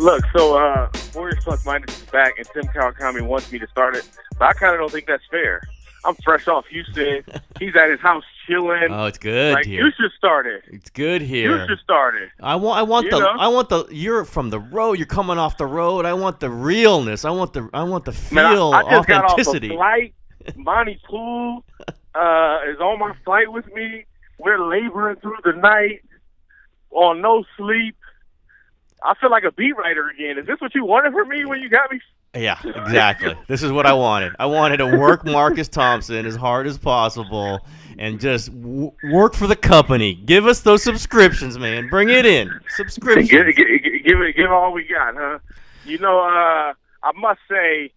Look, so Warriors Plus Minus is back, and Tim Kawakami wants me to start it, but I kind of don't think that's fair. I'm fresh off Houston. He's at his house chilling. Oh, it's good like, here. You should start it. It's good here. You should start it. I want the. You're from the road. You're coming off the road. I want the realness. I want the feel, Man, I just authenticity. got off a flight. Monty Poole is on my flight with me. We're laboring through the night on no sleep. I feel like a beat writer again. Is this what you wanted from me when you got me? Yeah, exactly. This is what I wanted. I wanted to work Marcus Thompson as hard as possible and just work for the company. Give us those subscriptions, man. Bring it in. Subscriptions. Give all we got, huh? I must say,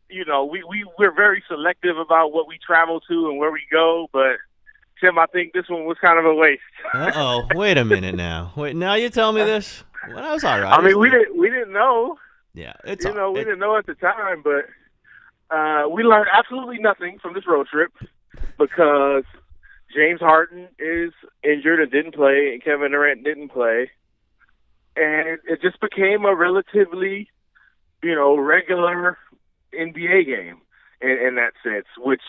we're very selective about what we travel to and where we go, but Tim, I think this one was kind of a waste. Uh-oh. Wait a minute now. Wait, now you tell me this? Well, that was all right. I mean, we didn't know. Yeah, we didn't know at the time, but we learned absolutely nothing from this road trip because James Harden is injured and didn't play, and Kevin Durant didn't play, and it just became a relatively, regular NBA game in that sense, which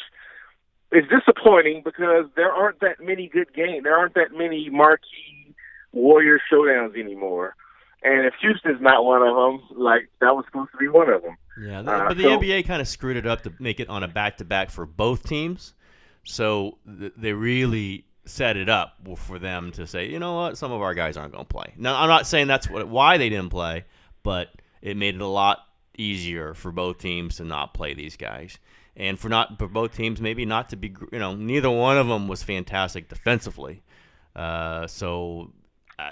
is disappointing because there aren't that many good games. There aren't that many marquee Warriors showdowns anymore. And if Houston's not one of them, that was supposed to be one of them. Yeah, but the NBA kind of screwed it up to make it on a back-to-back for both teams. So they really set it up for them to say, you know what, some of our guys aren't going to play. Now, I'm not saying that's why they didn't play, but it made it a lot easier for both teams to not play these guys. And for both teams maybe not to be, neither one of them was fantastic defensively.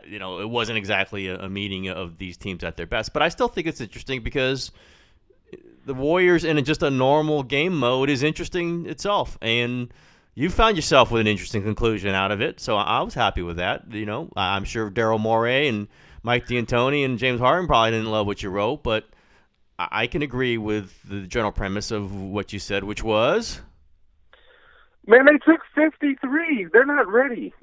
It wasn't exactly a meeting of these teams at their best. But I still think it's interesting because the Warriors in just a normal game mode is interesting itself. And you found yourself with an interesting conclusion out of it. So I was happy with that. I'm sure Daryl Morey and Mike D'Antoni and James Harden probably didn't love what you wrote. But I can agree with the general premise of what you said, which was... Man, they took 53. They're not ready.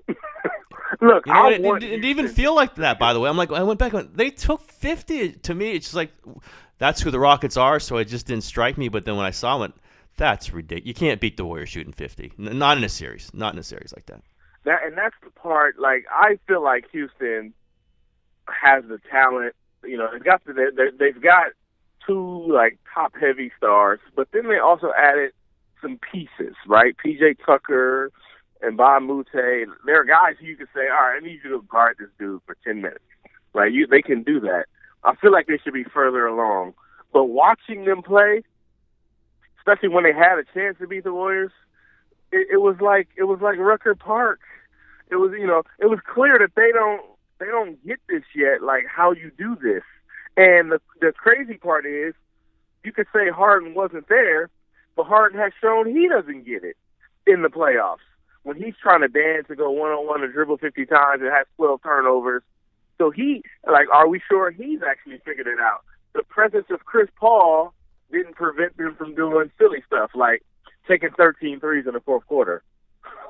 Look, it didn't even feel like that, by the way. I went back and they took 50. To me, it's just like, that's who the Rockets are, so it just didn't strike me. But then when I saw it, that's ridiculous. You can't beat the Warriors shooting 50. Not in a series. Not in a series like that. And that's the part, I feel like Houston has the talent. They've got two, top-heavy stars, but then they also added some pieces, right? PJ Tucker and Bob Mute. There are guys who you can say, all right, I need you to guard this dude for 10 minutes. Right? They can do that. I feel like they should be further along. But watching them play, especially when they had a chance to beat the Warriors, it was like Rucker Park. It was clear that they don't get this yet, how you do this. And the crazy part is, you could say Harden wasn't there, but Harden has shown he doesn't get it in the playoffs. When he's trying to dance and go one-on-one and dribble 50 times and has 12 turnovers. So are we sure he's actually figured it out? The presence of Chris Paul didn't prevent them from doing silly stuff like taking 13 threes in the fourth quarter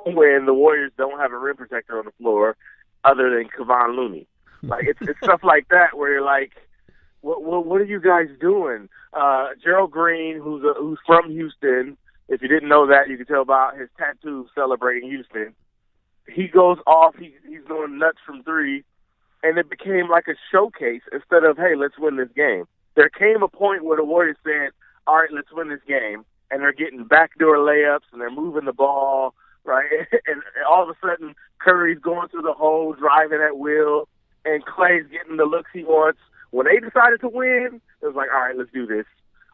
when the Warriors don't have a rim protector on the floor other than Kevon Looney. It's stuff like that where you're like, what are you guys doing? Gerald Green, who's from Houston, if you didn't know that, you can tell about his tattoo celebrating Houston. He goes off, he's going nuts from three, and it became like a showcase instead of, hey, let's win this game. There came a point where the Warriors said, all right, let's win this game, and they're getting backdoor layups, and they're moving the ball, right? And all of a sudden, Curry's going through the hole, driving at will, and Clay's getting the looks he wants. When they decided to win, it was like, all right, let's do this.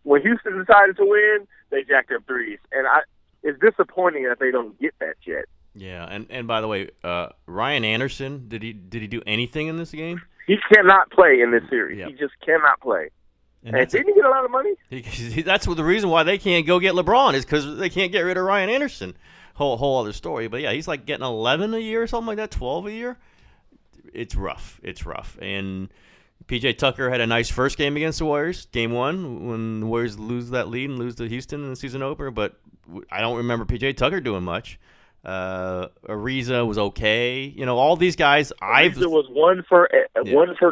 When Houston decided to win, they jacked up threes. And it's disappointing that they don't get that yet. Yeah, and by the way, Ryan Anderson, did he do anything in this game? He cannot play in this series. Yep. He just cannot play. And didn't he get a lot of money? That's the reason why they can't go get LeBron is because they can't get rid of Ryan Anderson. Whole other story. But yeah, he's getting 11 a year or something like that, 12 a year. It's rough. And PJ Tucker had a nice first game against the Warriors, game one, when the Warriors lose that lead and lose to Houston in the season opener. But I don't remember PJ Tucker doing much. Ariza was okay. You know, all these guys. Ariza was 1 for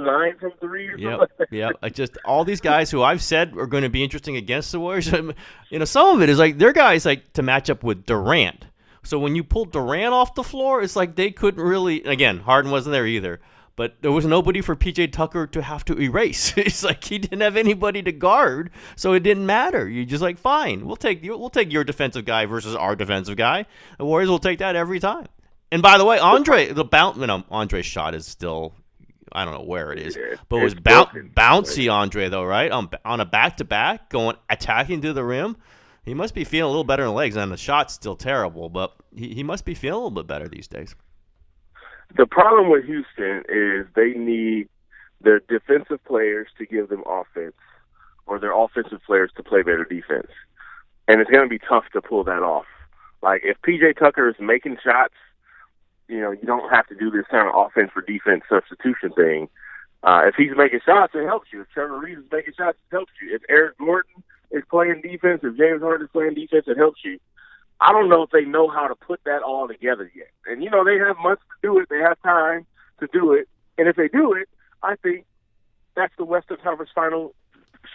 9 from three. Or Yep, something. yep. Just all these guys who I've said are going to be interesting against the Warriors. You know, some of it is like they're guys like to match up with Durant. So when you pull Durant off the floor, it's like they couldn't really. Again, Harden wasn't there either. But there was nobody for P.J. Tucker to have to erase. It's like he didn't have anybody to guard, so it didn't matter. You're just like, fine, we'll take your defensive guy versus our defensive guy. The Warriors will take that every time. And by the way, Andre's shot is still, I don't know where it is, but it was bouncy Andre though, right? On a back-to-back, attacking to the rim. He must be feeling a little better in the legs, and the shot's still terrible, but he must be feeling a little bit better these days. The problem with Houston is they need their defensive players to give them offense or their offensive players to play better defense. And it's going to be tough to pull that off. Like, if P.J. Tucker is making shots, you know, you don't have to do this kind of offense for defense substitution thing. If he's making shots, it helps you. If Trevor Reeves is making shots, it helps you. If Eric Gordon is playing defense, if James Harden is playing defense, it helps you. I don't know if they know how to put that all together yet. And, you know, they have months to do it. They have time to do it. And if they do it, I think that's the Western Conference Final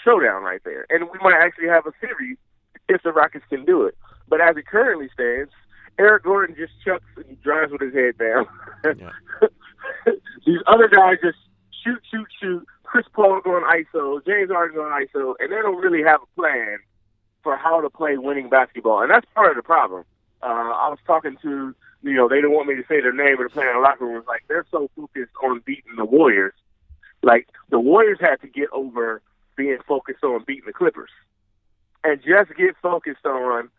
showdown right there. And we might actually have a series if the Rockets can do it. But as it currently stands, Eric Gordon just chucks and he drives with his head down. Yeah. These other guys just shoot. Chris Paul going ISO, James Harden going ISO, and they don't really have a plan for how to play winning basketball. And that's part of the problem. I was talking to, you know, they didn't want me to say their name, but the player in the locker room was like, they're so focused on beating the Warriors. Like, the Warriors had to get over being focused on beating the Clippers and just get focused on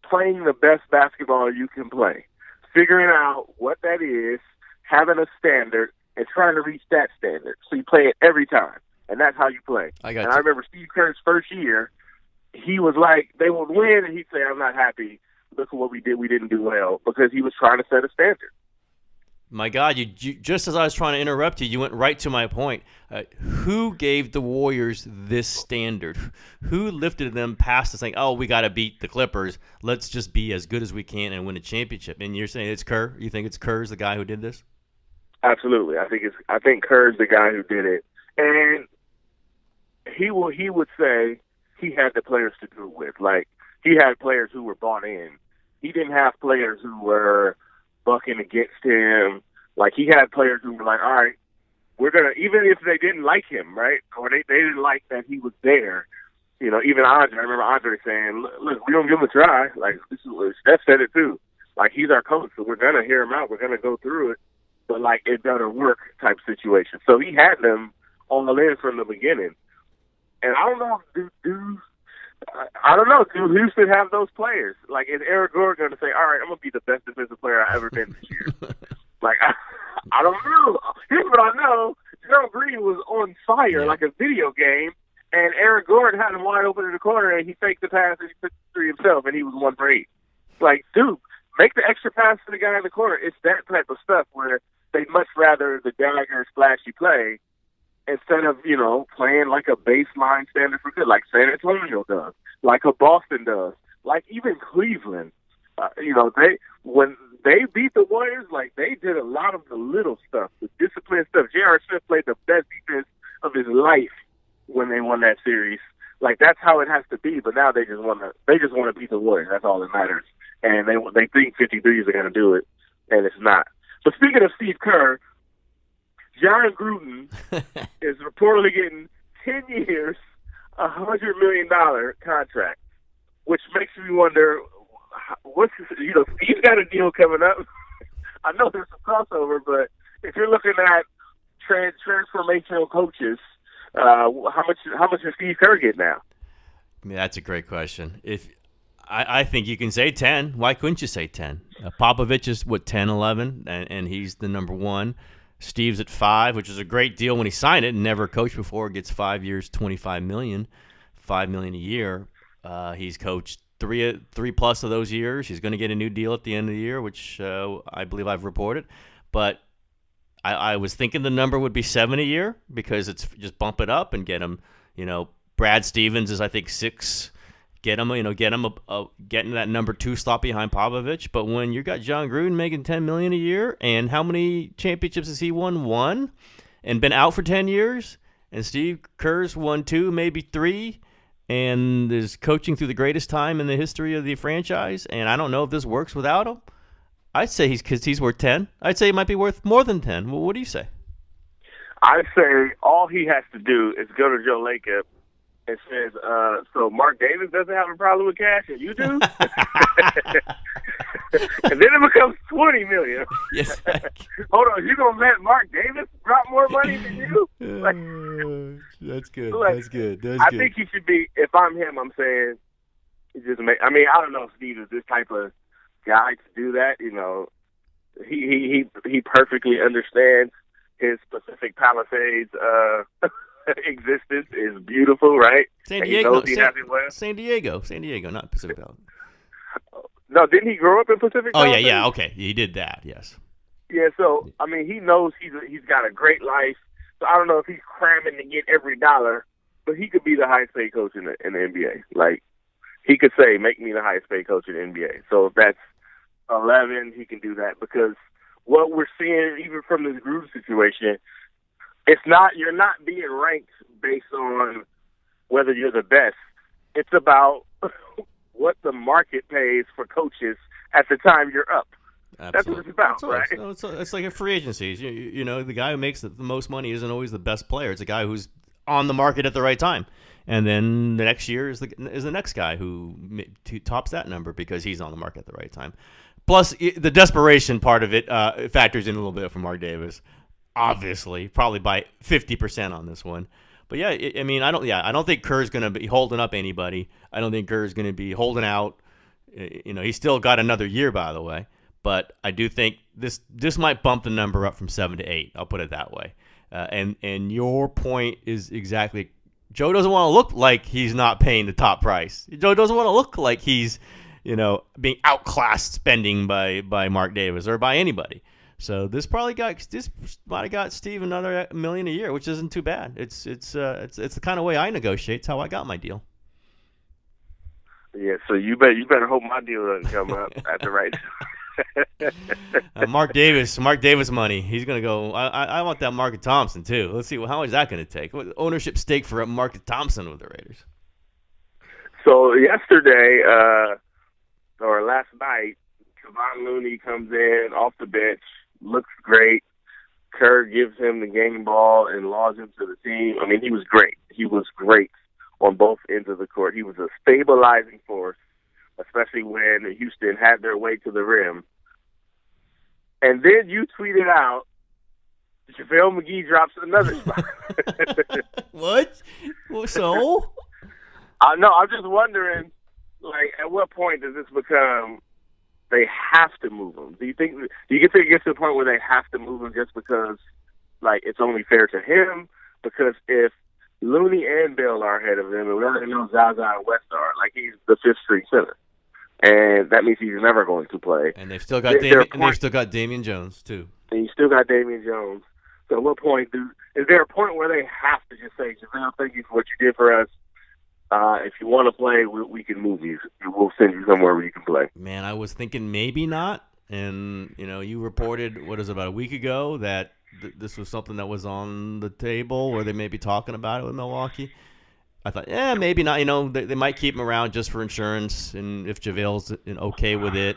playing the best basketball you can play, figuring out what that is, having a standard, and trying to reach that standard. So you play it every time, and that's how you play. I remember Steve Kerr's first year, he was like, they would win, and he'd say, I'm not happy. Look at what we did. We didn't do well, because he was trying to set a standard. My God, you just as I was trying to interrupt you, you went right to my point. Who gave the Warriors this standard? Who lifted them past the saying, oh, we got to beat the Clippers. Let's just be as good as we can and win a championship. And you're saying it's Kerr? You think it's Kerr's the guy who did this? Absolutely. I think Kerr's the guy who did it. And he would say he had the players to do it with. Like, he had players who were bought in. He didn't have players who were bucking against him. Like, he had players who were like, all right, we're going to, even if they didn't like him, right, or they didn't like that he was there, you know, even Andre, I remember Andre saying, look, we don't give him a try. Like, this is what Steph said it too. Like, he's our coach, so we're going to hear him out. We're going to go through it. But, like, it better work type situation. So he had them on the list from the beginning. And I don't know, do Houston have those players? Like, is Eric Gordon going to say, all right, I'm going to be the best defensive player I've ever been this year? Like, I don't know. Here's what I know. Gerald Green was on fire like a video game, and Eric Gordon had him wide open in the corner, and he faked the pass, and he took the three himself, and he was 1 for 8. Like, dude, make the extra pass to the guy in the corner. It's that type of stuff where they'd much rather the dagger splashy play instead of, you know, playing like a baseline standard for good, like San Antonio does, like a Boston does, like even Cleveland. You know, when they beat the Warriors, like, they did a lot of the little stuff, the discipline stuff. J.R. Smith played the best defense of his life when they won that series. Like, that's how it has to be. But now they just want to beat the Warriors. That's all that matters. And they think 53s are going to do it, and it's not. But speaking of Steve Kerr, John Gruden is reportedly getting 10 years, $100 million contract, which makes me wonder, Steve's got a deal coming up. I know there's some crossover, but if you're looking at transformational coaches, how much does Steve Kerr get now? I mean, that's a great question. I think you can say 10. Why couldn't you say 10? Popovich is, 10, 11, and he's the number one. Steve's at 5, which is a great deal when he signed it and never coached before. Gets 5 years, $25 million, $5 million a year. He's coached three plus of those years. He's going to get a new deal at the end of the year, which I believe I've reported. But I was thinking the number would be 7 a year because it's just bump it up and get him. You know, Brad Stevens is, I think, 6. get him getting that number 2 slot behind Popovich. But when you got John Gruden making $10 million a year, and how many championships has he won? 1, and been out for 10 years, and Steve Kerr's won 2, maybe 3, and is coaching through the greatest time in the history of the franchise. And I don't know if this works without him. I'd say he's worth 10. I'd say he might be worth more than 10. Well, what do you say? I say all he has to do is go to Joe Lacob and says, so Mark Davis doesn't have a problem with cash and you do? And then it becomes $20 million. Yes. Hold on, you going to let Mark Davis drop more money than you? That's good. Like, That's good. I think he should be, if I'm him, I'm saying, I don't know if Steve is this type of guy to do that. You know, he perfectly understands his Pacific Palisades existence is beautiful, right? San Diego, not Pacific Palisades. No, didn't he grow up in Pacific Palisades? Oh yeah, okay, he did that. Yes. Yeah, so I mean, he knows he's got a great life. So I don't know if he's cramming to get every dollar, but he could be the highest paid coach in the NBA. Like, he could say, "Make me the highest paid coach in the NBA." So if that's 11, he can do that, because what we're seeing, even from this Gruden situation, you're not being ranked based on whether you're the best. It's about what the market pays for coaches at the time you're up. Absolutely. That's what it's about, right? It's like a free agency. You know, the guy who makes the most money isn't always the best player. It's a guy who's on the market at the right time. And then the next year is the next guy who tops that number because he's on the market at the right time. Plus, the desperation part of it factors in a little bit for Mark Davis, obviously, probably by 50% on this one. But yeah, I don't think Kerr's going to be holding up anybody. I don't think Kerr's going to be holding out. You know, he's still got another year, by the way. But I do think this might bump the number up from 7 to 8. I'll put it that way. And your point is exactly. Joe doesn't want to look like he's not paying the top price. Joe doesn't want to look like he's, being outclassed spending by Mark Davis or by anybody. So this might have got Steve another $1 million a year, which isn't too bad. It's the kind of way I negotiate. It's how I got my deal. Yeah, so you better hope my deal doesn't come up at the right time. Mark Davis money. He's gonna go. I want that Mark Thompson too. Let's see how much is that gonna take. What ownership stake for Mark Thompson with the Raiders? So yesterday, or last night, Kevon Looney comes in off the bench, looks great. Kerr gives him the game ball and laws him to the team. I mean, he was great. He was great on both ends of the court. He was a stabilizing force, especially when Houston had their way to the rim. And then you tweeted out, JaVale McGee drops another spot. What? Well, so? No, I'm just wondering, like, at what point does this become they have to move him? Do you think it gets to the point where they have to move him just because, like, it's only fair to him? Because if Looney and Bell are ahead of him, and we already know Zaza and West are, like, he's the fifth string center. And that means he's never going to play. And they've still got Damian Jones too. And you still got Damian Jones. So at what point is there a point where they have to just say, JaVale, thank you for what you did for us. If you want to play, we can move you. We'll send you somewhere where you can play. Man, I was thinking maybe not. And, you reported, about a week ago that this was something that was on the table or they may be talking about it with Milwaukee. I thought, maybe not. They might keep him around just for insurance, and if JaVale's okay with it.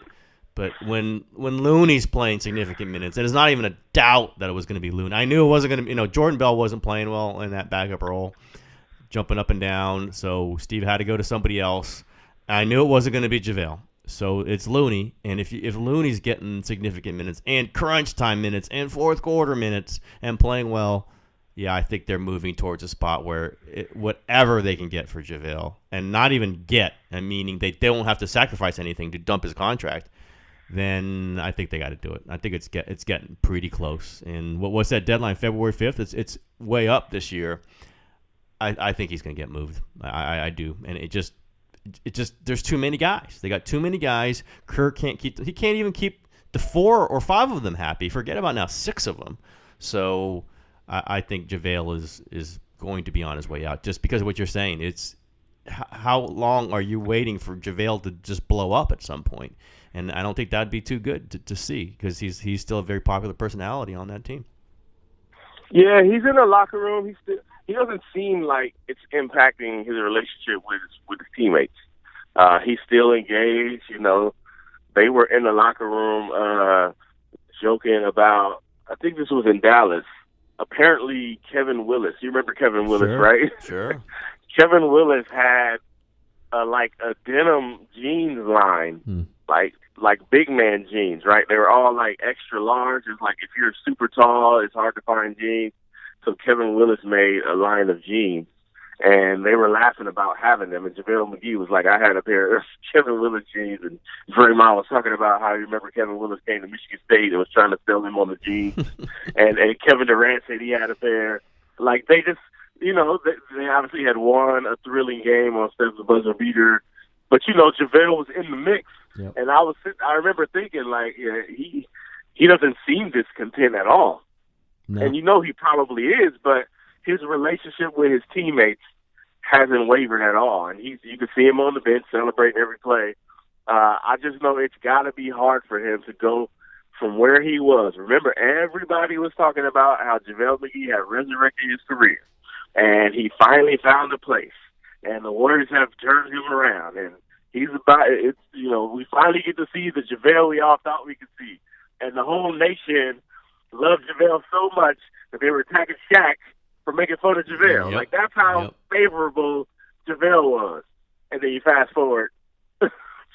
But when Looney's playing significant minutes, and it's not even a doubt that it was going to be Looney. I knew it wasn't going to be. Jordan Bell wasn't playing well in that backup role, jumping up and down. So Steve had to go to somebody else. I knew it wasn't going to be JaVale. So it's Looney, and if Looney's getting significant minutes and crunch time minutes and fourth quarter minutes and playing well. Yeah, I think they're moving towards a spot where whatever they can get for JaVale, and not even get, meaning they don't have to sacrifice anything to dump his contract, then I think they got to do it. I think it's getting pretty close. And what's that deadline? February 5th? It's way up this year. I think he's going to get moved. I do. And it just there's too many guys. They got too many guys. Kerr can't even keep the 4 or 5 of them happy. Forget about now 6 of them. So I think JaVale is going to be on his way out just because of what you're saying. how long are you waiting for JaVale to just blow up at some point? And I don't think that'd be too good to see because he's still a very popular personality on that team. Yeah, he's in the locker room. He doesn't seem like it's impacting his relationship with his teammates. He's still engaged. They were in the locker room joking about. I think this was in Dallas. Apparently, Kevin Willis. You remember Kevin Willis, right? Sure. Kevin Willis had like a denim jeans line, like big man jeans, right? They were all like extra large. It's like if you're super tall, it's hard to find jeans. So Kevin Willis made a line of jeans, and they were laughing about having them. And JaVale McGee was like, I had a pair of Kevin Willis jeans, and Draymond was talking about how you remember Kevin Willis came to Michigan State and was trying to sell him on the jeans. and Kevin Durant said he had a pair. Like, they just, they obviously had won a thrilling game on Steph's buzzer beater. But, JaVale was in the mix. Yep. And I remember thinking, like, yeah, he doesn't seem discontent at all. No. And he probably is, but his relationship with his teammates hasn't wavered at all. And you can see him on the bench celebrating every play. I just know it's got to be hard for him to go from where he was. Remember, everybody was talking about how JaVale McGee had resurrected his career, and he finally found a place. And the Warriors have turned him around, and he's about it. We finally get to see the JaVale we all thought we could see, and the whole nation loved JaVale so much that they were attacking Shaq for making fun of JaVale. Yep. Like, that's how favorable JaVale was. And then you fast forward to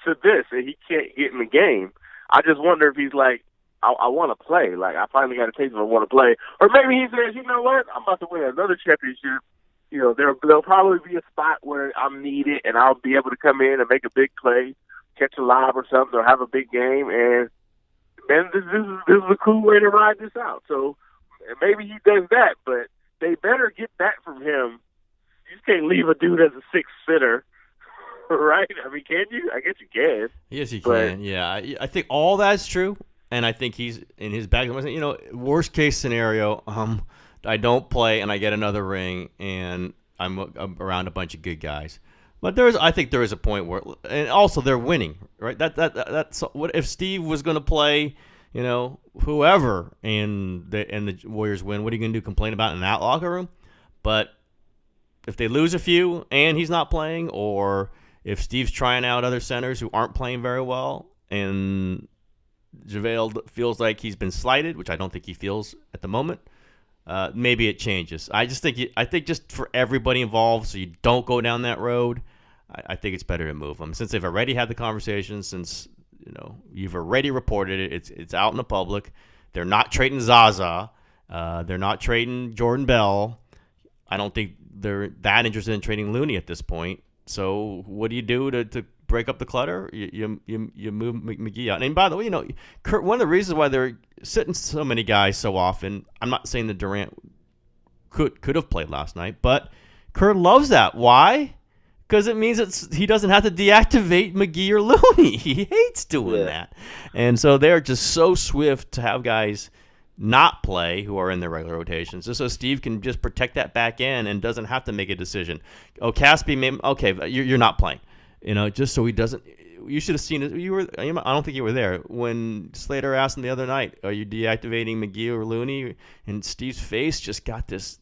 this, and he can't get in the game. I just wonder if he's like, I want to play. Like, I finally got a taste of I want to play. Or maybe he says, you know what, I'm about to win another championship. There'll probably be a spot where I'm needed, and I'll be able to come in and make a big play, catch a lob or something, or have a big game. And man, this is a cool way to ride this out. So maybe he does that, but they better get that from him. You just can't leave a dude as a sixth sitter, right? I mean, can you? I guess you can. Yes, you can. Yeah, I think all that's true, and I think he's in his bag. Worst case scenario, I don't play and I get another ring, and I'm around a bunch of good guys. But I think there is a point where, and also they're winning, right? That's what if Steve was going to play, whoever, and the Warriors win. What are you going to do? Complain about it in that locker room? But if they lose a few and he's not playing, or if Steve's trying out other centers who aren't playing very well, and JaVale feels like he's been slighted, which I don't think he feels at the moment. Maybe it changes. I think just for everybody involved, so you don't go down that road. I think it's better to move them since they've already had the conversation. Since you've already reported it, it's out in the public. They're not trading Zaza. They're not trading Jordan Bell. I don't think they're that interested in trading Looney at this point. So what do you do to break up the clutter? You move McGee out. And by the way, Kurt, one of the reasons why they're sitting so many guys so often, I'm not saying that Durant could have played last night, but Kurt loves that. Why? Because it means he doesn't have to deactivate McGee or Looney. He hates doing that. And so they're just so swift to have guys not play who are in their regular rotations, just so Steve can just protect that back end and doesn't have to make a decision. Oh, Caspi, okay, you're not playing. Just so he doesn't. You should have seen it. I don't think you were there when Slater asked him the other night, "Are you deactivating McGee or Looney?" And Steve's face just got this,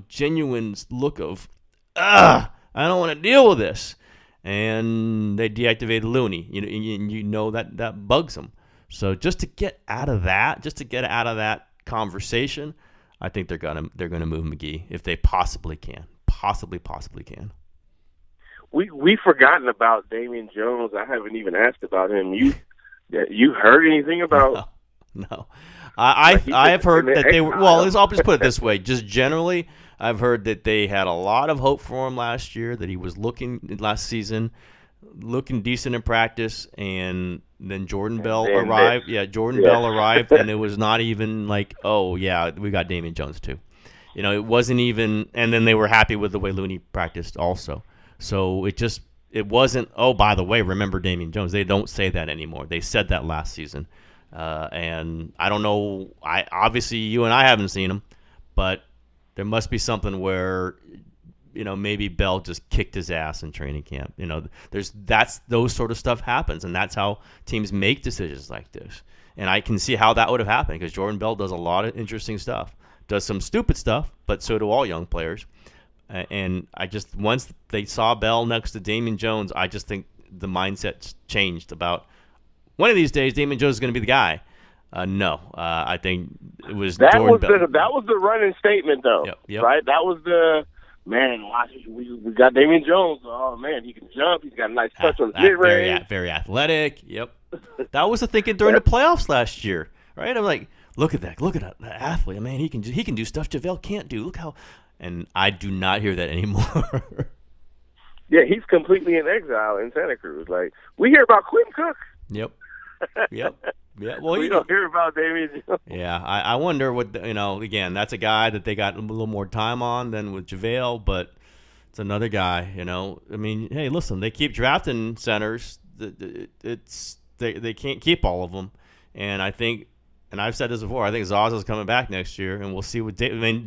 genuine look of, I don't want to deal with this. And they deactivated Looney. That bugs him. So just to get out of that conversation, I think they're gonna move McGee if they possibly can. Possibly can. We've forgotten about Damian Jones. I haven't even asked about him. You heard anything about? No. I've heard that they were. Well, I'll just put it this way. Just generally, I've heard that they had a lot of hope for him last year. That he was looking decent in practice, and then Jordan Bell arrived. Yeah, Bell arrived, and it was not even like, oh yeah, we got Damian Jones too. It wasn't even. And then they were happy with the way Looney practiced also. So it wasn't, oh, by the way, remember Damian Jones. They don't say that anymore. They said that last season. And I don't know, obviously you and I haven't seen him, but there must be something where maybe Bell just kicked his ass in training camp. Those sort of stuff happens, and that's how teams make decisions like this. And I can see how that would have happened because Jordan Bell does a lot of interesting stuff, does some stupid stuff, but so do all young players. And once they saw Bell next to Damian Jones, I just think the mindset changed about one of these days Damian Jones is going to be the guy. No, I think it was Jordan Bell. That was the running statement, though. Yep. Right? That was the man. We got Damian Jones. Oh man, he can jump. He's got a nice touch on his mid-range. Very athletic. Yep. That was the thinking during the playoffs last year, right? I'm like, look at that athlete. Man, he can do stuff JaVale can't do. Look how. And I do not hear that anymore. Yeah, he's completely in exile in Santa Cruz. Like, we hear about Quentin Cook. Yep. Yeah. Well, we don't hear about Damian Jones. Yeah, I wonder what again, that's a guy that they got a little more time on than with JaVale, but it's another guy. I mean, hey, listen, they keep drafting centers. They can't keep all of them, and I think. And I've said this before. I think Zaza's coming back next year, and we'll see what.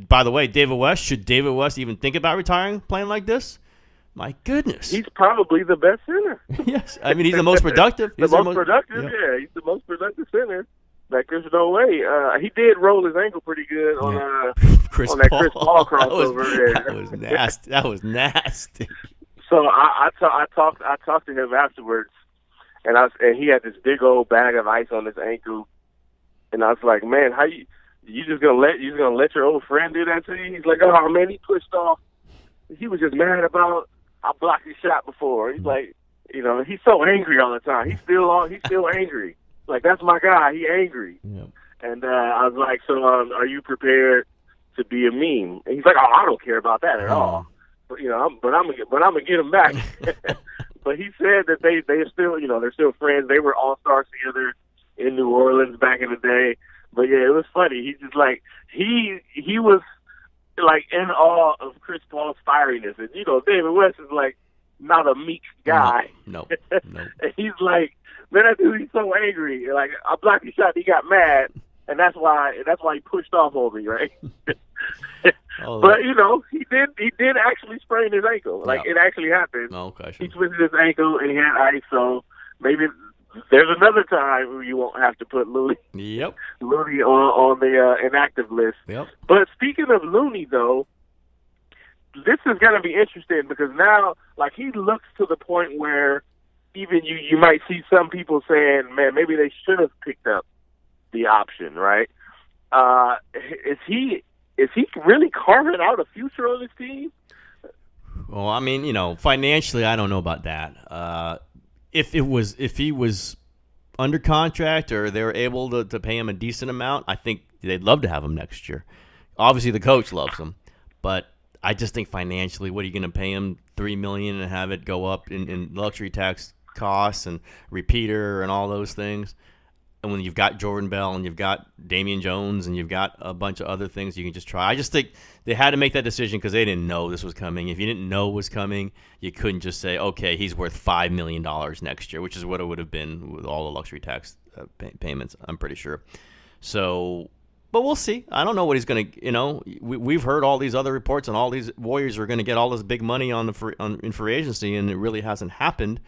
By the way, David West. Should David West even think about retiring, playing like this? My goodness, he's probably the best center. Yes, I mean he's the most productive. He's the most productive. Yeah, he's the most productive center. Like there's no way. He did roll his ankle pretty good on that Chris Paul crossover. That was nasty. That was nasty. So I talked to him afterwards, and he had this big old bag of ice on his ankle. And I was like, man, how you just gonna let your old friend do that to you? He's like, oh man, he pushed off. He was just mad about I blocked his shot before. He's like, he's so angry all the time. He's still angry. Like that's my guy. He angry. Yeah. And I was like, so are you prepared to be a meme? And he's like, oh, I don't care about that at all. But I'm gonna get him back. But he said that they're still friends. They were all stars together in New Orleans back in the day. But yeah, it was funny. He just like he was like in awe of Chris Paul's fieriness. And David West is like not a meek guy. No. And he's like, man, that dude, he's so angry. Like I blocked his shot, he got mad, and that's why he pushed off on me, right? But he did actually sprain his ankle. Like it actually happened. Okay, sure. He twisted his ankle and he had ice, so maybe there's another time where you won't have to put Looney. Yep. Looney on the inactive list. Yep. But speaking of Looney, though, this is going to be interesting because now, like, he looks to the point where even you might see some people saying, man, maybe they should have picked up the option, right? Is he really carving out a future on this team? Well, I mean, financially, I don't know about that. If he was under contract or they were able to pay him a decent amount, I think they'd love to have him next year. Obviously, the coach loves him, but I just think financially, what are you going to pay him $3 million and have it go up in luxury tax costs and repeater and all those things? And when you've got Jordan Bell and you've got Damian Jones and you've got a bunch of other things you can just try. I just think they had to make that decision because they didn't know this was coming. If you didn't know it was coming, you couldn't just say, okay, he's worth $5 million next year, which is what it would have been with all the luxury tax payments, I'm pretty sure. So, but we'll see. I don't know what he's going to, we've heard all these other reports and all these Warriors are going to get all this big money in free agency, and it really hasn't happened.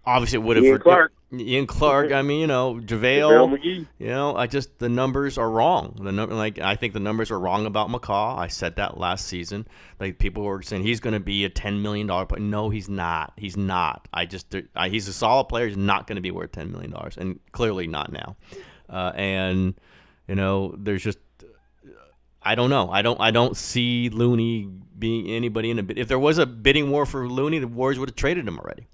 Obviously, it would have. Ian Clark. I mean, JaVale McGee. The numbers are wrong. I think the numbers are wrong about McCaw. I said that last season. Like people were saying he's going to be a $10 million player. No, he's not. He's not. He's a solid player. He's not going to be worth $10 million, and clearly not now. There's just. I don't know. I don't see Looney being anybody in a bid. If there was a bidding war for Looney, the Warriors would have traded him already.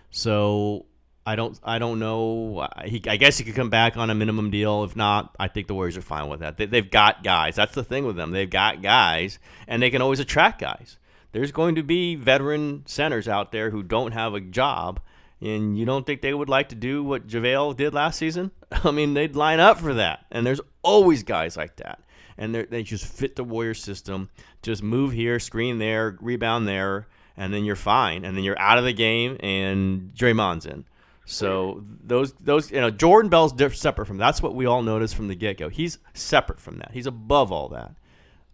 So I don't know. I guess he could come back on a minimum deal. If not, I think the Warriors are fine with that. They've got guys. That's the thing with them. They've got guys, and they can always attract guys. There's going to be veteran centers out there who don't have a job, and you don't think they would like to do what JaVale did last season? I mean, they'd line up for that. And there's always guys like that. And they just fit the Warriors system. Just move here, screen there, rebound there, and then you're fine, and then you're out of the game, and Draymond's in. So those Jordan Bell's separate from that. That's what we all noticed from the get-go. He's separate from that. He's above all that.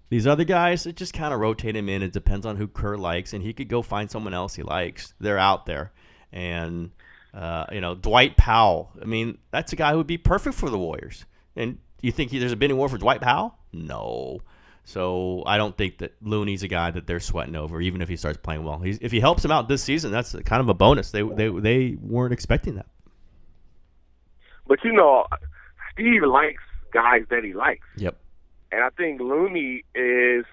These other guys, it just kind of rotate him in. It depends on who Kerr likes, and he could go find someone else he likes. They're out there. And, Dwight Powell, I mean, that's a guy who would be perfect for the Warriors. And you think there's a bidding war for Dwight Powell? No. So I don't think that Looney's a guy that they're sweating over, even if he starts playing well. If he helps them out this season, that's kind of a bonus. They weren't expecting that. But, Steve likes guys that he likes. Yep. And I think Looney is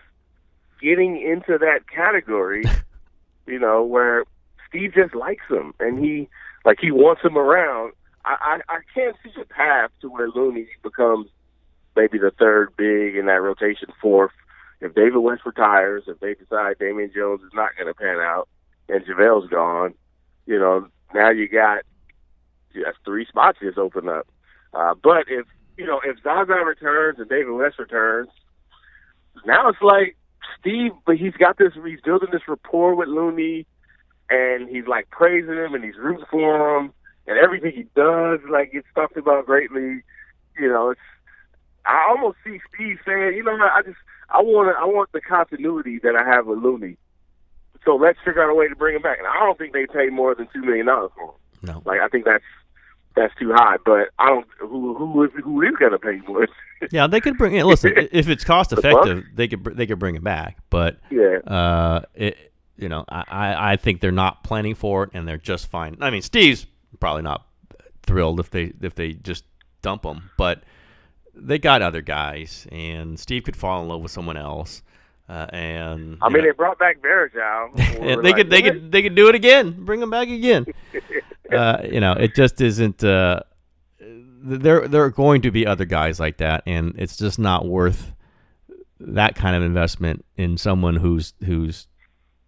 getting into that category, where Steve just likes him and he wants him around. I can't see a path to where Looney becomes maybe the third big in that rotation, fourth. If David West retires, if they decide Damian Jones is not going to pan out and JaVale's gone, now you got that's 3 spots just open up. But if Zaza returns and David West returns, now it's like Steve, but he's building this rapport with Looney, and he's like praising him and he's rooting for him, and everything he does gets talked about greatly. I almost see Steve saying, I want the continuity that I have with Looney. So let's figure out a way to bring him back. And I don't think they pay more than $2 million for him. No. I think that's too high, but I don't. Who is going to pay more? Yeah, they could bring. Listen, if it's cost effective, they could bring it back. But yeah, I think they're not planning for it, and they're just fine. I mean, Steve's probably not thrilled if they just dump him, but they got other guys, and Steve could fall in love with someone else. And they brought back Varejao. They could do it again. Bring him back again. It just isn't. There are going to be other guys like that, and it's just not worth that kind of investment in someone who's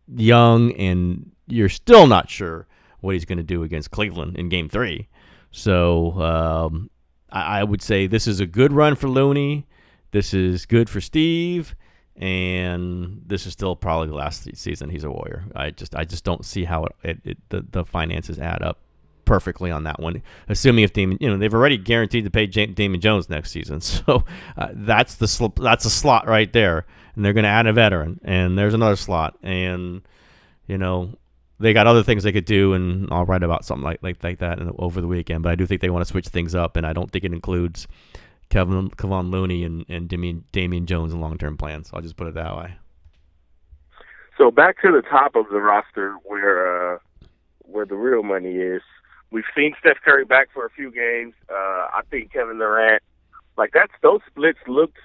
young, and you're still not sure what he's going to do against Cleveland in Game 3. So I would say this is a good run for Looney. This is good for Steve. And this is still probably the last season he's a Warrior. I just don't see how the finances add up perfectly on that one. Assuming if Damon, they've already guaranteed to pay Damian Jones next season, so that's a slot right there, and they're going to add a veteran, and there's another slot, and they got other things they could do, and I'll write about something like that over the weekend. But I do think they want to switch things up, and I don't think it includes Kevon Looney and Damian Jones in long-term plans. I'll just put it that way. So back to the top of the roster where the real money is. We've seen Steph Curry back for a few games. I think Kevin Durant, those splits looked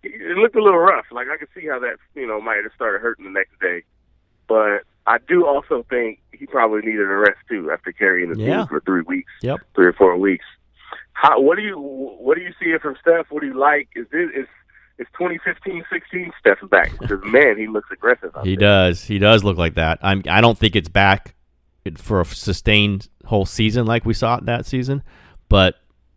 a little rough. I could see how that might have started hurting the next day. But I do also think he probably needed a rest too after carrying the team for 3 weeks, 3 or 4 weeks. What do you see from Steph? What do you like? Is 2015-16 Steph back? Because man, he looks aggressive. He does. He does look like that. I don't think it's back for a sustained whole season like we saw it that season, but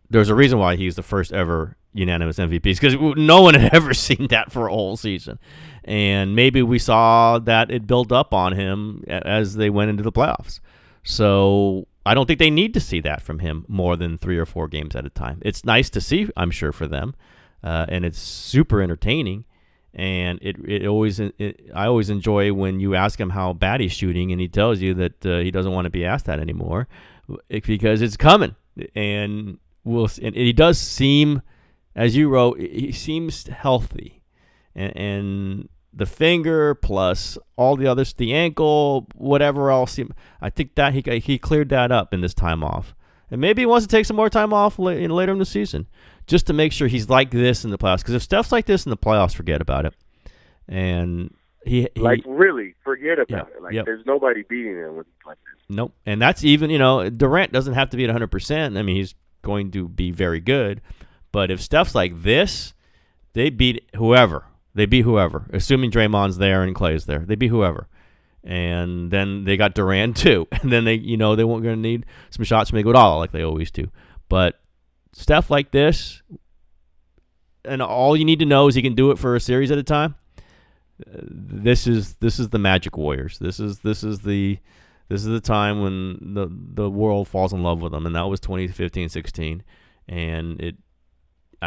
there's a reason why he's the first ever unanimous MVP, because no one had ever seen that for a whole season, and maybe we saw that it built up on him as they went into the playoffs. So I don't think they need to see that from him more than 3 or 4 games at a time. It's nice to see, I'm sure, for them, and it's super entertaining. And I always enjoy when you ask him how bad he's shooting, and he tells you that he doesn't want to be asked that anymore because it's coming. And he does seem, as you wrote, he seems healthy, and the finger plus all the others, the ankle, whatever else. I think that he cleared that up in this time off, and maybe he wants to take some more time off later in the season, just to make sure he's like this in the playoffs. Because if Steph's like this in the playoffs, forget about it. And he really forget about it. There's nobody beating him when he's like this. Nope. And that's even Durant doesn't have to be at 100%. I mean, he's going to be very good. But if Steph's like this, they beat whoever. They beat whoever, assuming Draymond's there and Clay's there. They beat whoever. And then they got Durant too. And then they weren't going to need some shots from Iguodala like they always do. But Steph like this, and all you need to know is he can do it for a series at a time. This is the Magic Warriors. This is the time when the world falls in love with them, and that was 2015-16. And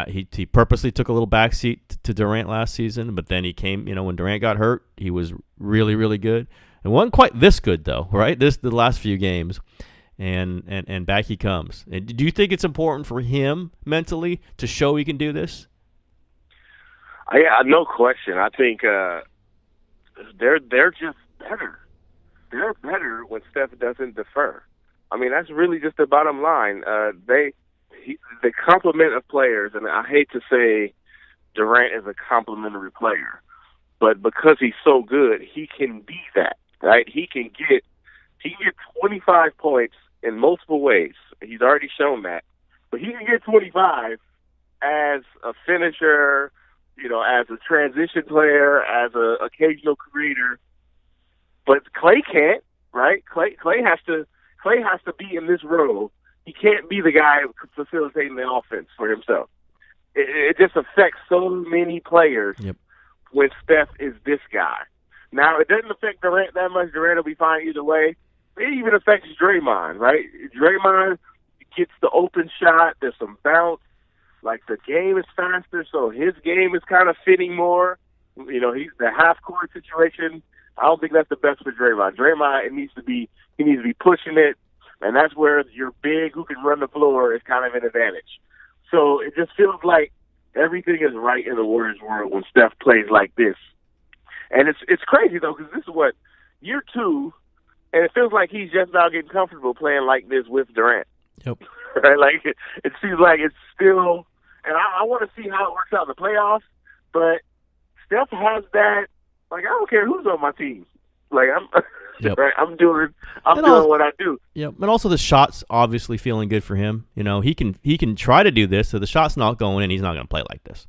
he purposely took a little backseat to Durant last season, but then he came, when Durant got hurt, he was really, really good. And wasn't quite this good, though, right? The last few games. And back he comes. And do you think it's important for him mentally to show he can do this? Yeah, no question. I think they're just better. They're better when Steph doesn't defer. I mean, that's really just the bottom line. The complement of players, and I hate to say Durant is a complimentary player, but because he's so good, he can be that, right? He can get 25 points in multiple ways. He's already shown that. But he can get 25 as a finisher, as a transition player, as an occasional creator. But Klay can't, right? Klay has to be in this role. He can't be the guy facilitating the offense for himself. It just affects so many players when Steph is this guy. Now, it doesn't affect Durant that much. Durant will be fine either way. It even affects Draymond, right? Draymond gets the open shot. There's some bounce. Like, the game is faster, so his game is kind of fitting more. He's the half-court situation. I don't think that's the best for Draymond. Draymond, he needs to be pushing it, and that's where your big who can run the floor is kind of an advantage. So it just feels like everything is right in the Warriors world when Steph plays like this. And it's crazy, though, because this is year 2, and it feels like he's just now getting comfortable playing like this with Durant. Yep. Right? Like, it seems like it's still, and I want to see how it works out in the playoffs, but Steph has that, like, I don't care who's on my team. Like, right, I'm doing what I do. Yeah, but also the shot's obviously feeling good for him. He can try to do this, so the shot's not going in, he's not going to play like this.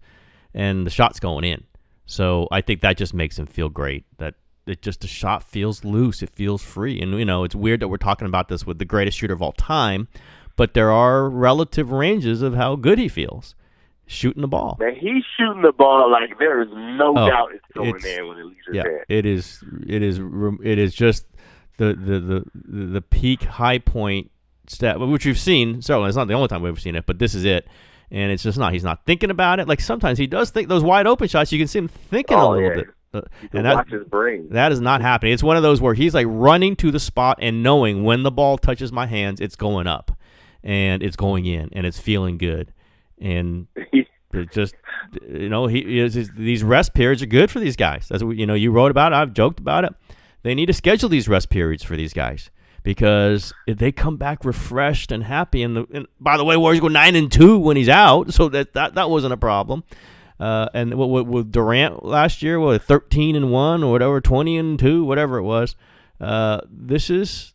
And the shot's going in. So I think that just makes him feel great, that the shot feels loose, it feels free. And, it's weird that we're talking about this with the greatest shooter of all time, but there are relative ranges of how good he feels shooting the ball. Man, he's shooting the ball like there is no doubt it's going in when it leaves his hand. It is just the peak high point step, which we've seen. So it's not the only time we've ever seen it, but this is it. And it's just not. He's not thinking about it. Like, sometimes he does think those wide open shots. You can see him thinking a little bit. And watch his brain. That is not happening. It's one of those where he's like running to the spot and knowing when the ball touches my hands, it's going up, and it's going in, and it's feeling good. And it just, these rest periods are good for these guys. That's what, you wrote about it. I've joked about it. They need to schedule these rest periods for these guys, because if they come back refreshed and happy, and by the way, Warriors go 9-2 when he's out, so that wasn't a problem. And with Durant last year, 13-1 or whatever, 20-2, whatever it was. This is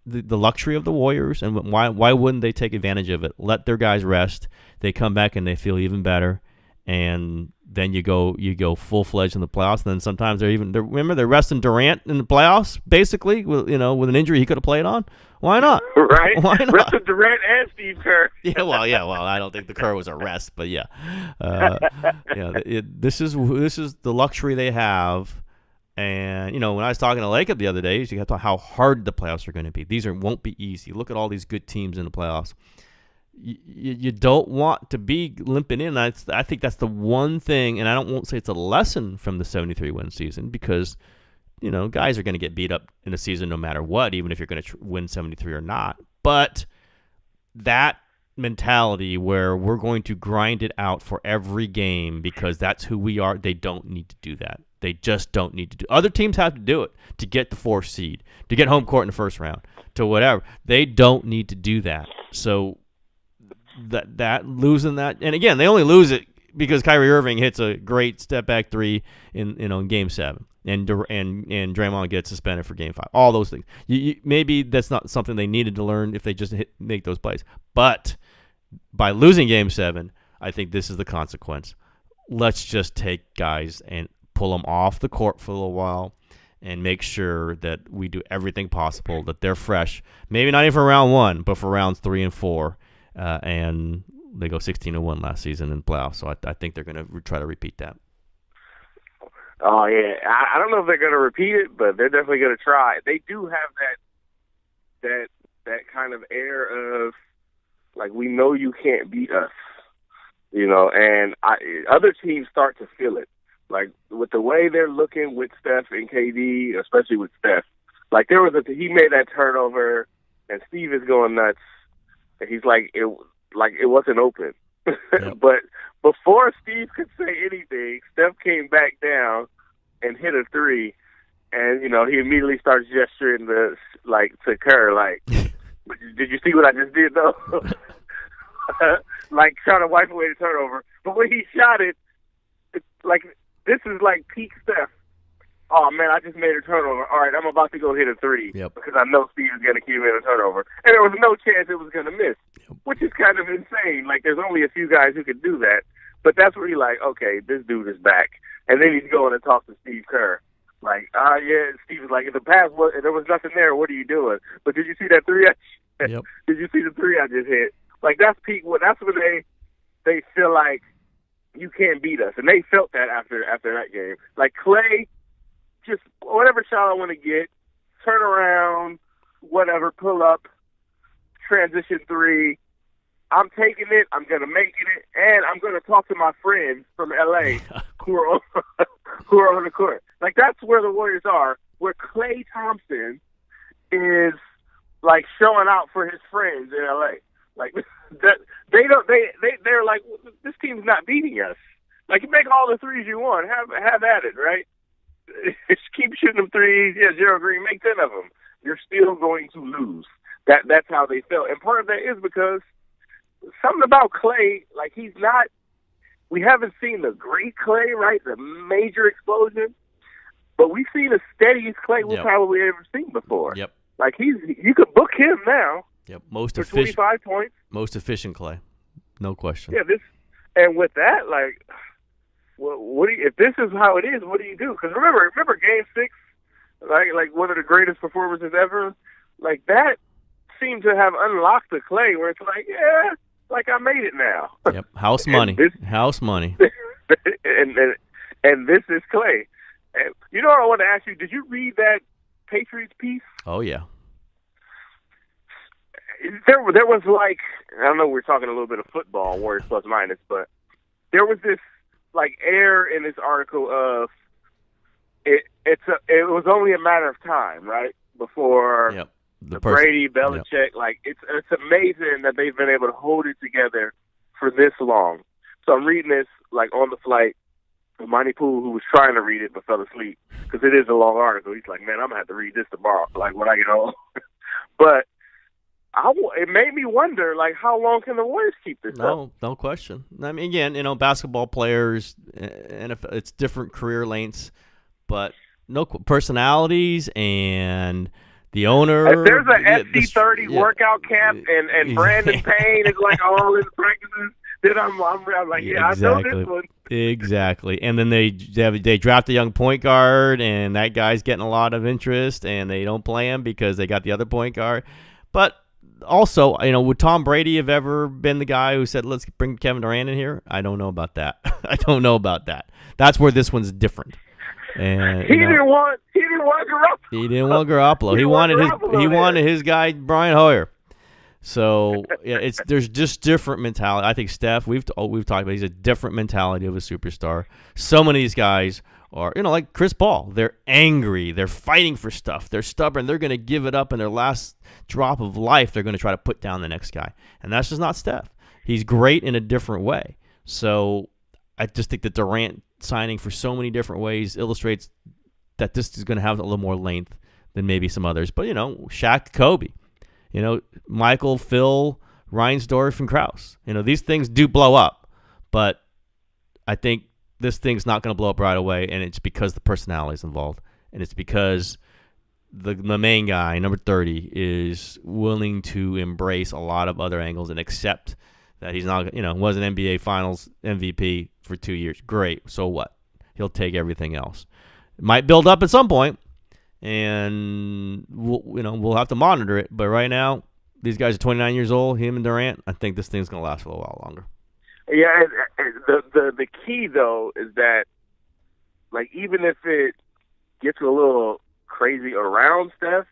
the luxury of the Warriors, and why wouldn't they take advantage of it? Let their guys rest. They come back and they feel even better, and then you go full-fledged in the playoffs. And then sometimes they're resting Durant in the playoffs, basically, with an injury he could have played on. Why not? Right? Why not? Resting Durant and Steve Kerr. Well, I don't think the Kerr was a rest, but yeah. This is the luxury they have. And, when I was talking to Lacob the other day, you have to how hard the playoffs are going to be. These won't be easy. Look at all these good teams in the playoffs. You don't want to be limping in. I think that's the one thing, and I won't say it's a lesson from the 73-win season, because, guys are going to get beat up in a season no matter what, even if you're going to win 73 or not. But that mentality where we're going to grind it out for every game because that's who we are, they don't need to do that. They just don't need to do. Other teams have to do it to get the 4th seed, to get home court in the first round, to whatever. They don't need to do that. So that losing that, and again, they only lose it because Kyrie Irving hits a great step back 3 in Game 7, and Draymond gets suspended for Game 5. All those things. Maybe that's not something they needed to learn if they just make those plays. But by losing Game 7, I think this is the consequence. Let's just take guys and pull them off the court for a little while and make sure that we do everything possible that they're fresh. Maybe not even for round 1, but for rounds 3 and 4. And they go 16-1 last season in playoffs. So I think they're going to try to repeat that. Oh, yeah. I don't know if they're going to repeat it, but they're definitely going to try. They do have that kind of air of, like, we know you can't beat us. and other teams start to feel it. Like, with the way they're looking with Steph and KD, especially with Steph. Like, he made that turnover, and Steve is going nuts, and he's like it wasn't open. Yep. But before Steve could say anything, Steph came back down and hit a three, and, he immediately starts gesturing to Kerr, like, did you see what I just did, though? Like, trying to wipe away the turnover. But when he shot it, it's like, this is like peak Steph. Oh, man, I just made a turnover. All right, I'm about to go hit a three because I know Steve is going to keep hitting a turnover. And there was no chance it was going to miss, which is kind of insane. Like, there's only a few guys who could do that. But that's where you're like, okay, this dude is back. And then he's going to talk to Steve Kerr. Like, yeah, Steve is like, in the past, there was nothing there. What are you doing? But did you see that three? Yep. Did you see the three I just hit? Like, that's peak. That's when they feel like you can't beat us. And they felt that after that game. Like, Klay, just whatever shot I want to get, turn around, whatever, pull up, transition three. I'm taking it. I'm going to make it. And I'm going to talk to my friends from L.A. who are on the court. Like, that's where the Warriors are, where Klay Thompson is, like, showing out for his friends in L.A. Like, that they're like, this team's not beating us. Like, you make all the threes you want. Have at it, right? Just keep shooting them threes. Yeah, Gerald Green, make 10 of them. You're still going to lose. That's how they felt. And part of that is because something about Klay, like, he's not, we haven't seen the great Klay, right? The major explosion. But we've seen the steadiest Klay we've probably ever seen before. Yep. Like, you could book him now. Yep. For 25 points. Most efficient Klay. No question. Yeah, and with that, like, what do you, if this is how it is, what do you do? Because remember Game 6, like one of the greatest performances ever. Like, that seemed to have unlocked the Klay, where it's like, yeah, like, I made it now. Yep, house money. House money. and this is Klay. And you know what I want to ask you? Did you read that Patriots piece? Oh yeah. There was, like, I know we're talking a little bit of football, Warriors plus minus, but there was this, like, air in this article of it was only a matter of time, right, before the Brady, Belichick. Like, it's amazing that they've been able to hold it together for this long. So I'm reading this, like, on the flight. Monty Poole, who was trying to read it but fell asleep, because it is a long article. He's like, man, I'm going to have to read this tomorrow, like, when I get home. But it made me wonder, like, how long can the Warriors keep this up? No question. I mean, again, basketball players, and if it's different career lengths, but no personalities and the owner. If there's an FC30 workout camp and Brandon Payne is, like, all in practices, then I'm like, yeah, exactly. I know this one. Exactly. And then they draft a young point guard, and that guy's getting a lot of interest, and they don't play him because they got the other point guard. But also, would Tom Brady have ever been the guy who said, let's bring Kevin Durant in here? I don't know about that. That's where this one's different. And he didn't want Garoppolo. He didn't want Garoppolo. He wanted his guy Brian Hoyer. So yeah, there's just different mentality. I think Steph, we've talked about, he's a different mentality of a superstar. So many of these guys are, like Chris Paul. They're angry. They're fighting for stuff. They're stubborn. They're going to give it up in their last drop of life. They're going to try to put down the next guy. And that's just not Steph. He's great in a different way. So I just think that Durant signing for so many different ways illustrates that this is going to have a little more length than maybe some others. But, Shaq, Kobe. Michael, Phil, Reinsdorf, and Krause. These things do blow up, but I think this thing's not going to blow up right away, and it's because the personality is involved, and it's because the main guy, number 30, is willing to embrace a lot of other angles and accept that he's not, was an NBA Finals MVP for 2 years. Great, so what? He'll take everything else. It might build up at some point, and we'll have to monitor it. But right now, these guys are 29 years old. Him and Durant. I think this thing's gonna last for a while longer. Yeah, and the key though is that, like, even if it gets a little crazy around Steph,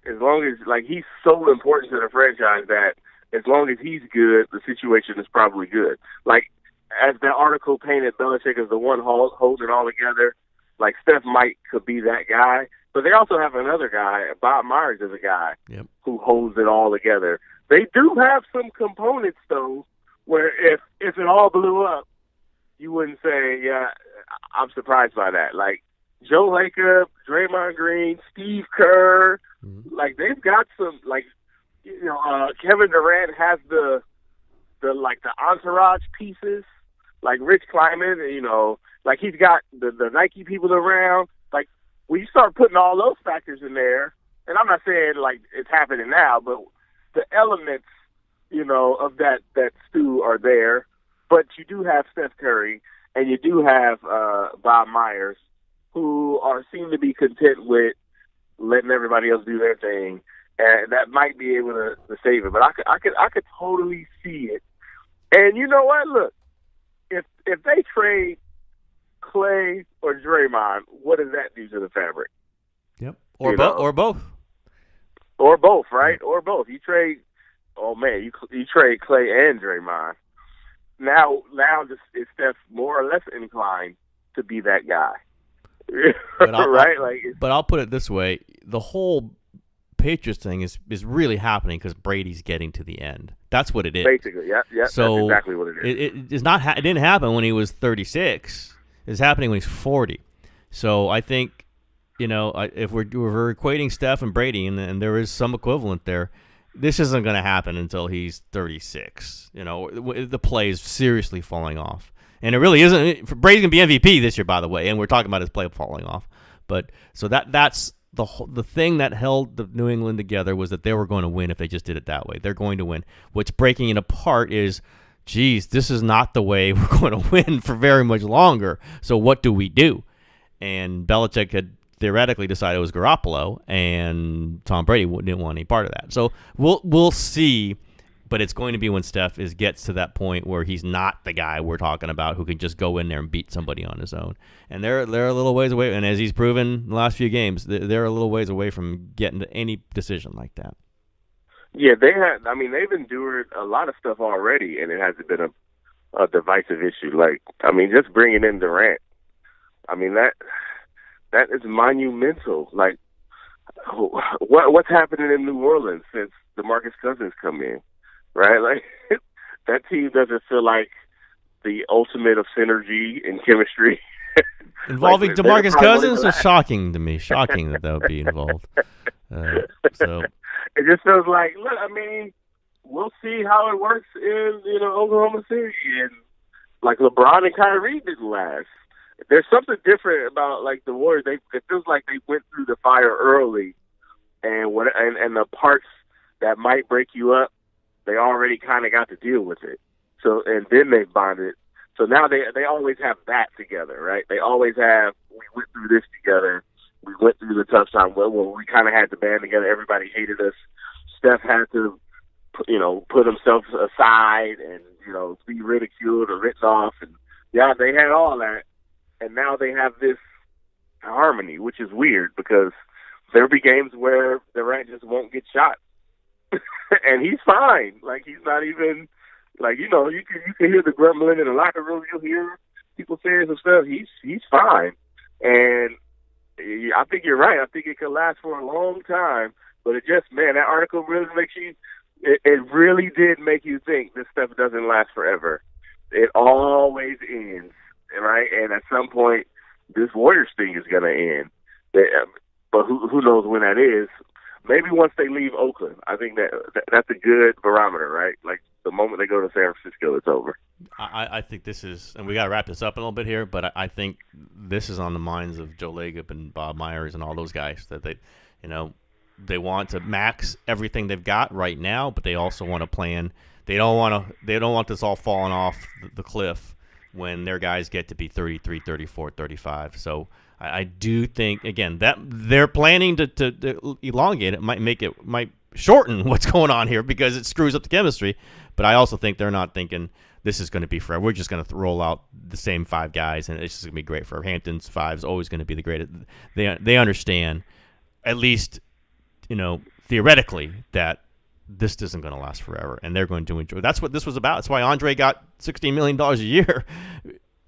as long as, like, he's so important to the franchise that as long as he's good, the situation is probably good. Like, as the article painted Belichick as the one holding it all together, like Steph could be that guy. But they also have another guy, Bob Myers is a guy who holds it all together. They do have some components, though, where if it all blew up, you wouldn't say, yeah, I'm surprised by that. Like Joe Lacob, Draymond Green, Steve Kerr, like they've got some, like, Kevin Durant has the entourage pieces, like Rich Kleiman, like he's got the Nike people around. Like when you start putting all those factors in there, and I'm not saying like it's happening now, but the elements, of that stew are there. But you do have Steph Curry and you do have Bob Myers, who seem to be content with letting everybody else do their thing, and that might be able to save it. But I could totally see it. And you know what? Look, if they trade Clay or Draymond, what does that do to the fabric? Yep. Or both. Or both, right? Yeah. Or both. You trade. Oh man, you trade Clay and Draymond. Now is Steph more or less inclined to be that guy? Right? But I'll put it this way: the whole Patriots thing is really happening because Brady's getting to the end. That's what it is. Basically, yeah. So that's exactly what it is. It is not. It didn't happen when he was 36. It's happening when he's 40. So I think, if we're equating Steph and Brady, and there is some equivalent there, this isn't going to happen until he's 36. The play is seriously falling off. And it really isn't. Brady's going to be MVP this year, by the way, and we're talking about his play falling off. But so that's the thing that held the New England together was that they were going to win if they just did it that way. They're going to win. What's breaking it apart is, geez, this is not the way we're going to win for very much longer. So what do we do? And Belichick had theoretically decided it was Garoppolo, and Tom Brady didn't want any part of that. So we'll see, but it's going to be when Steph gets to that point where he's not the guy we're talking about who can just go in there and beat somebody on his own. And they're a little ways away, and as he's proven in the last few games, they're a little ways away from getting to any decision like that. Yeah, they've endured a lot of stuff already, and it hasn't been a divisive issue. Just bringing in Durant, that is monumental. Like, what's happening in New Orleans since DeMarcus Cousins come in, right? Like, that team doesn't feel like the ultimate of synergy and chemistry. Involving DeMarcus Cousins is shocking to me. Shocking that would be involved. So it just feels like, look, we'll see how it works in Oklahoma City, and like LeBron and Kyrie didn't last. There's something different about like the Warriors. It feels like they went through the fire early, and the parts that might break you up, they already kind of got to deal with it. So and then they bonded. So now they always have that together, right? They always have. We went through this together. We went through the tough time. Well, we kind of had the band together. Everybody hated us. Steph had to, put himself aside and be ridiculed or written off, and yeah, they had all that. And now they have this harmony, which is weird because there'll be games where Durant just won't get shot, and he's fine. Like he's not even like you can hear the grumbling in the locker room. You'll hear people saying some stuff. He's fine, and I think you're right. I think it could last for a long time. But it just that article really makes you. It really did make you think this stuff doesn't last forever. It always ends. Right, and at some point, this Warriors thing is going to end. But who knows when that is? Maybe once they leave Oakland. I think that's a good barometer, right? Like the moment they go to San Francisco, it's over. I think this is, and we got to wrap this up a little bit here. But I think this is on the minds of Joe Lacob and Bob Myers and all those guys that they want to max everything they've got right now, but they also want to plan. They don't want this all falling off the cliff when their guys get to be 33, 34, 35. So I do think, again, that they're planning to elongate it. Might shorten what's going on here because it screws up the chemistry. But I also think they're not thinking this is going to be forever. We're just going to roll out the same five guys, and it's just going to be great for Hampton's five is always going to be the greatest. They understand, at least, theoretically, that this isn't going to last forever, and they're going to enjoy. That's what this was about. That's why Andre got $16 million a year,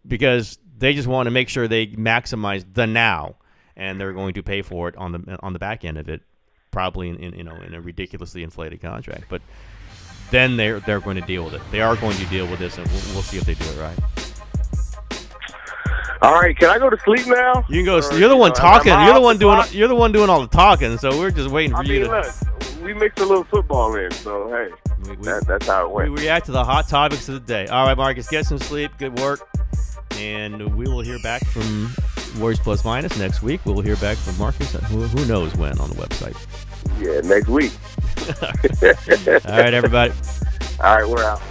because they just want to make sure they maximize the now, and they're going to pay for it on the back end of it, probably in a ridiculously inflated contract. But then they're going to deal with it. They are going to deal with this, and we'll see if they do it right. All right, can I go to sleep now? You can go. You're the one talking. You're the one doing. You're the one doing all the talking. So we're just waiting for you to. Look, we mixed a little football in, so hey, that's how it went. We react to the hot topics of the day. All right, Marcus, get some sleep. Good work, and we will hear back from Warriors Plus Minus next week. We'll hear back from Marcus. Who knows when on the website? Yeah, next week. All right, everybody. All right, we're out.